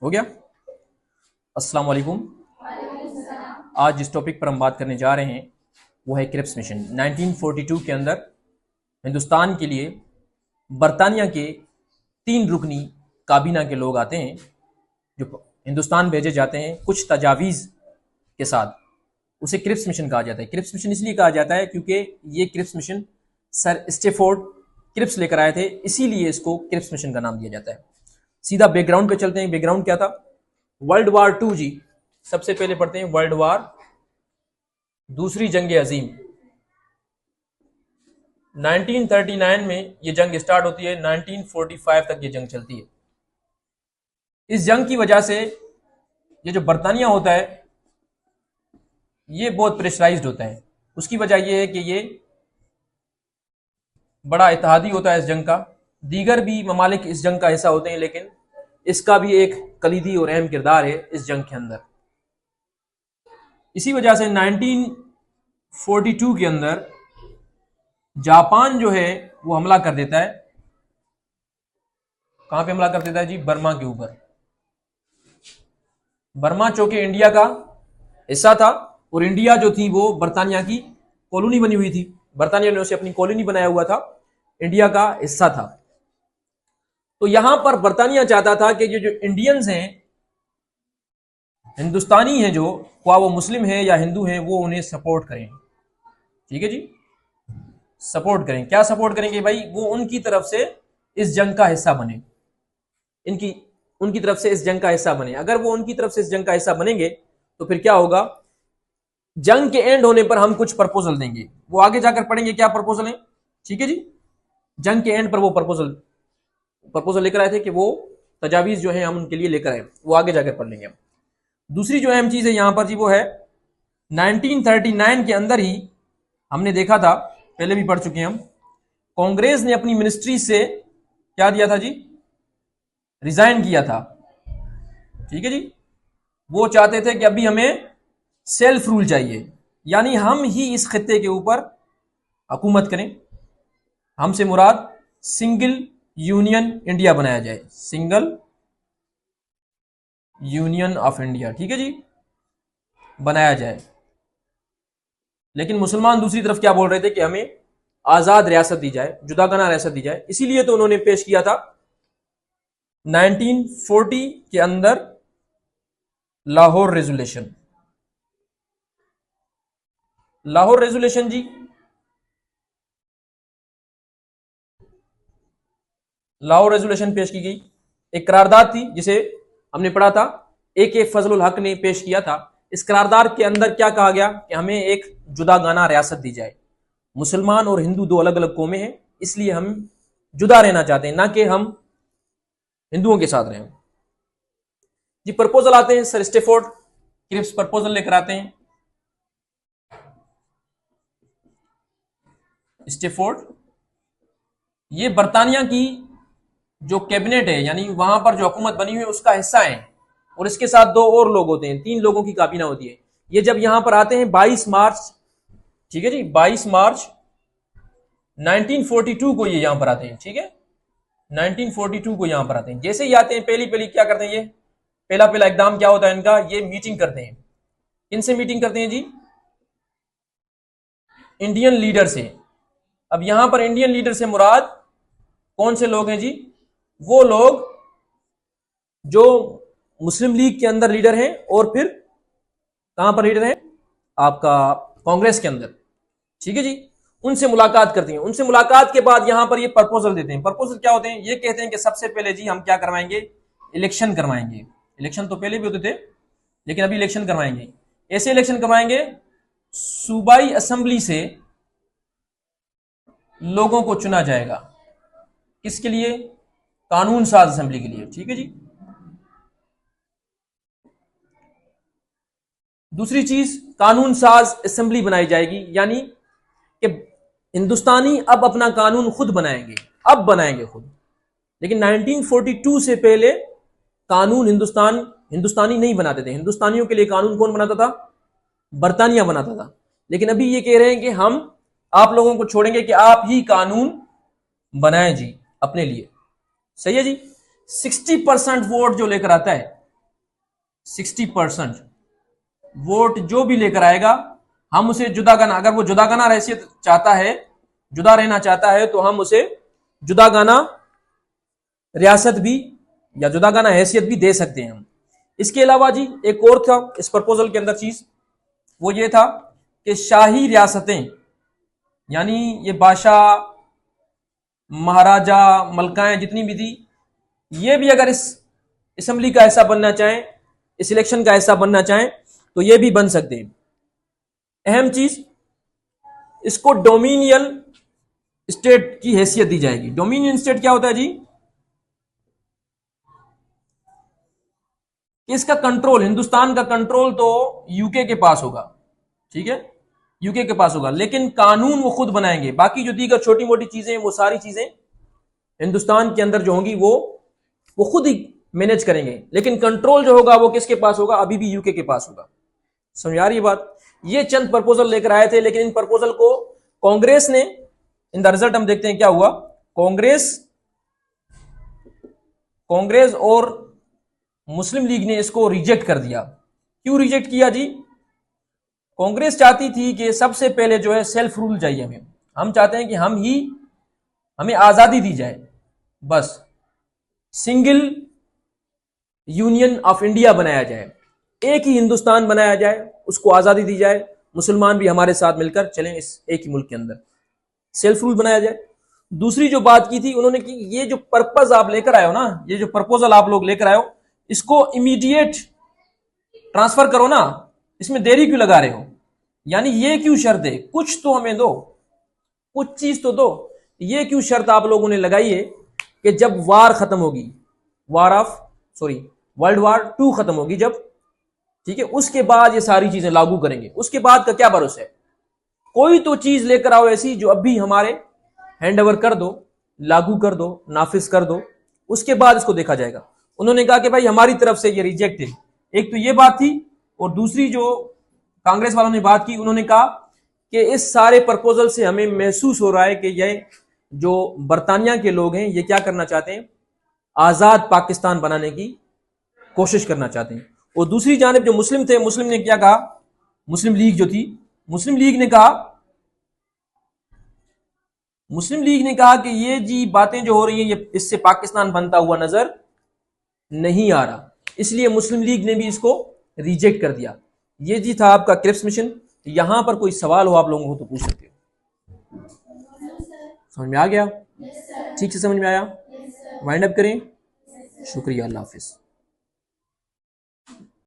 हो गया। अस्सलाम वालेकुम। आज जिस टॉपिक पर हम बात करने जा रहे हैं वो है क्रिप्स मिशन। 1942 के अंदर हिंदुस्तान के लिए बरतानिया के 3 रुकनी काबीना के लोग आते हैं जो हिंदुस्तान भेजे जाते हैं कुछ तजावीज़ के साथ। उसे क्रिप्स मिशन कहा जाता है। क्रिप्स मिशन इसलिए कहा जाता है क्योंकि ये Cripps mission sir Stafford Cripps लेकर आए थे, इसीलिए इसको क्रिप्स मिशन का नाम दिया जाता है। सीधा बैकग्राउंड पे चलते हैं। बैकग्राउंड क्या था? वर्ल्ड वार 2 जी। सबसे पहले पढ़ते हैं वर्ल्ड वार, दूसरी जंग अजीम। 1939 में ये जंग स्टार्ट होती है, 1945 तक ये जंग चलती है। इस जंग की वजह से ये जो बरतानिया होता है ये बहुत प्रेशराइज्ड होता है। उसकी वजह ये है कि ये बड़ा इत्तेहादी होता है इस जंग का। दीगर भी ममालिक इस जंग का हिस्सा होते हैं, लेकिन इसका भी एक कलीदी और अहम किरदार है इस जंग के अंदर। इसी वजह से 1942 के अंदर जापान जो है वो हमला कर देता है। कहां पे हमला कर देता है जी? बर्मा के ऊपर। बर्मा चूंकि इंडिया का हिस्सा था और इंडिया जो थी वो बरतानिया की कॉलोनी बनी हुई थी। बरतानिया ने उसे अपनी कॉलोनी बनाया हुआ था, इंडिया का हिस्सा था। तो यहां पर बरतानिया चाहता था कि जो इंडियंस हैं, हिंदुस्तानी हैं, जो ख्वा वो मुस्लिम हैं या हिंदू हैं, वो उन्हें सपोर्ट करें। ठीक है जी, सपोर्ट करें। क्या सपोर्ट करेंगे भाई? वो उनकी तरफ से इस जंग का हिस्सा बने। उनकी तरफ से इस जंग का हिस्सा बने। अगर वो उनकी तरफ से इस जंग का हिस्सा बनेंगे तो फिर क्या होगा? जंग के एंड होने पर हम कुछ प्रपोजल देंगे, वो आगे जाकर पढ़ेंगे क्या प्रपोजल है। ठीक है जी, जंग के एंड पर वो प्रपोजल लेकर आए थे कि वो तजावीज जो है हम उनके लिए लेकर आए, वो आगे जाकर पढ़ लेंगे हम। दूसरी जो अहम चीज है यहां पर जी वो है 1939 के अंदर ही हमने देखा था, पहले भी पढ़ चुके हैं हम, कांग्रेस ने अपनी मिनिस्ट्री से क्या दिया था जी? रिजाइन किया था। ठीक है जी, वो चाहते थे कि अभी हमें सेल्फ रूल चाहिए, यानी हम ही इस खित्ते के ऊपर हुकूमत करें। हमसे मुराद सिंगल यूनियन इंडिया बनाया जाए, सिंगल यूनियन ऑफ इंडिया। ठीक है जी, बनाया जाए। लेकिन मुसलमान दूसरी तरफ क्या बोल रहे थे कि हमें आजाद रियासत दी जाए, जुदागाना रियासत दी जाए। इसीलिए तो उन्होंने पेश किया था 1940 के अंदर लाहौर रेजोल्यूशन। लाहौर रेजोल्यूशन जी, लाहौर रेजोल्यूशन पेश की गई। एक करारदाद थी जिसे हमने पढ़ा था, ए फजलुल हक ने पेश किया था। इस करारदाद के अंदर क्या कहा गया कि हमें एक जुदागाना रियासत दी जाए। मुसलमान और हिंदू दो अलग अलग कौमें हैं, इसलिए हम जुदा रहना चाहते हैं, ना कि हम हिंदुओं के साथ रहें। जी प्रपोजल आते हैं, सर स्टेफोर्ड क्रिप्स प्रपोजल लेकर आते हैं। स्टेफोर्ड ये बरतानिया की जो कैबिनेट है, यानी वहां पर जो हुकूमत बनी हुई है उसका हिस्सा है, और इसके साथ 2 और लोग होते हैं, 3 लोगों की काबीना होती है। ये जब यहां पर आते हैं 22 मार्च, ठीक है जी, 22 मार्च 1942 को ये यहां पर आते हैं। ठीक है, 1942 को यहां पर आते हैं। जैसे ही आते हैं पहली क्या करते हैं, ये पहला इकदाम क्या होता है इनका? ये मीटिंग करते हैं। किनसे मीटिंग करते हैं जी? इंडियन लीडर से। अब यहां पर इंडियन लीडर से मुराद कौन से लोग हैं जी? वो लोग जो मुस्लिम लीग के अंदर लीडर हैं और फिर कहां पर लीडर हैं? आपका कांग्रेस के अंदर। ठीक है जी, उनसे मुलाकात करती हैं। उनसे मुलाकात के बाद यहां पर ये प्रपोजल देते हैं। प्रपोजल क्या होते हैं? ये कहते हैं कि सबसे पहले जी हम क्या करवाएंगे? इलेक्शन करवाएंगे। इलेक्शन तो पहले भी होते थे, लेकिन अभी इलेक्शन करवाएंगे। ऐसे इलेक्शन करवाएंगे, सूबाई असेंबली से लोगों को चुना जाएगा। किसके लिए? कानून साज असेंबली के लिए। ठीक है जी। दूसरी चीज, कानून साज असेंबली बनाई जाएगी, यानी कि हिंदुस्तानी अब अपना कानून खुद बनाएंगे, अब बनाएंगे खुद। लेकिन 1942 से पहले कानून हिंदुस्तानी नहीं बनाते थे। हिंदुस्तानियों के लिए कानून कौन बनाता था? बरतानिया बनाता था। लेकिन अभी ये कह रहे हैं कि हम आप लोगों को छोड़ेंगे कि आप ही कानून बनाएं जी अपने लिए। सही है जी। 60% वोट जो लेकर आता है 60% वोट जो भी लेकर आएगा हम उसे जुदागाना, अगर वो जुदागाना हैसियत चाहता है, जुदा रहना चाहता है, तो हम उसे जुदागाना रियासत भी या जुदागाना हैसियत भी दे सकते हैं हम। इसके अलावा जी एक और था इस प्रपोजल के अंदर चीज, वो ये था कि शाही रियासतें, यानी ये बादशाह, महाराजा, मलकाएं जितनी भी थी, ये भी अगर इस असेंबली का हिस्सा बनना चाहें, इस इलेक्शन का हिस्सा बनना चाहें, तो ये भी बन सकते हैं। अहम चीज, इसको डोमिनियन स्टेट की हैसियत दी जाएगी। डोमिनियन स्टेट क्या होता है जी? कि इसका कंट्रोल, हिंदुस्तान का कंट्रोल तो यूके के पास होगा, ठीक है, यूके के पास होगा, लेकिन कानून वो खुद बनाएंगे। बाकी जो दीगर छोटी मोटी चीजें, वो सारी चीजें हिंदुस्तान के अंदर जो होंगी वो खुद ही मैनेज करेंगे, लेकिन कंट्रोल जो होगा वो किसके पास होगा? अभी भी यूके के पास होगा। समझ आ रही है बात? ये चंद प्रपोजल लेकर आए थे, लेकिन इन प्रपोजल को कांग्रेस ने, इन द रिजल्ट हम देखते हैं क्या हुआ। कांग्रेस और मुस्लिम लीग ने इसको रिजेक्ट कर दिया। क्यों रिजेक्ट किया जी? कांग्रेस चाहती थी कि सबसे पहले जो है सेल्फ रूल चाहिए हमें, हम चाहते हैं कि हमें आजादी दी जाए, बस सिंगल यूनियन ऑफ इंडिया बनाया जाए, एक ही हिंदुस्तान बनाया जाए, उसको आजादी दी जाए, मुसलमान भी हमारे साथ मिलकर चलें इस एक ही मुल्क के अंदर, सेल्फ रूल बनाया जाए। दूसरी जो बात की थी उन्होंने कि ये जो पर्पज आप लेकर आए हो ना, ये जो प्रपोजल आप लोग लेकर आए हो, इसको इमीडिएट ट्रांसफर करो ना, इसमें देरी क्यों लगा रहे हो? यानी ये क्यों शर्त है? कुछ तो हमें दो, कुछ चीज तो दो। ये क्यों शर्त आप लोगों ने लगाई है कि जब वार खत्म होगी, वर्ल्ड वार 2 खत्म होगी जब, ठीक है, उसके बाद ये सारी चीजें लागू करेंगे। उसके बाद का क्या भरोसा है? कोई तो चीज लेकर आओ ऐसी जो अभी हमारे हैंड ओवर कर दो, लागू कर दो, नाफिज कर दो, उसके बाद इसको देखा जाएगा। उन्होंने कहा कि भाई हमारी तरफ से ये रिजेक्ट है। एक तो ये बात थी, और दूसरी जो कांग्रेस वालों ने बात की, उन्होंने कहा कि इस सारे प्रपोजल से हमें महसूस हो रहा है कि ये जो बरतानिया के लोग हैं ये क्या करना चाहते हैं? आजाद पाकिस्तान बनाने की कोशिश करना चाहते हैं। और दूसरी जानिब जो मुस्लिम थे, मुस्लिम ने क्या कहा? मुस्लिम लीग जो थी, मुस्लिम लीग ने कहा कि ये जी बातें जो हो रही हैं, ये इससे पाकिस्तान बनता हुआ नजर नहीं आ रहा, इसलिए मुस्लिम लीग ने भी इसको रिजेक्ट कर दिया। ये जी था आपका क्रिप्स मिशन। यहां पर कोई सवाल हो आप लोगों को तो पूछ सकते हो। समझ में आ गया? ठीक से समझ में आया? वाइंड अप करें। शुक्रिया, अल्लाह हाफिज।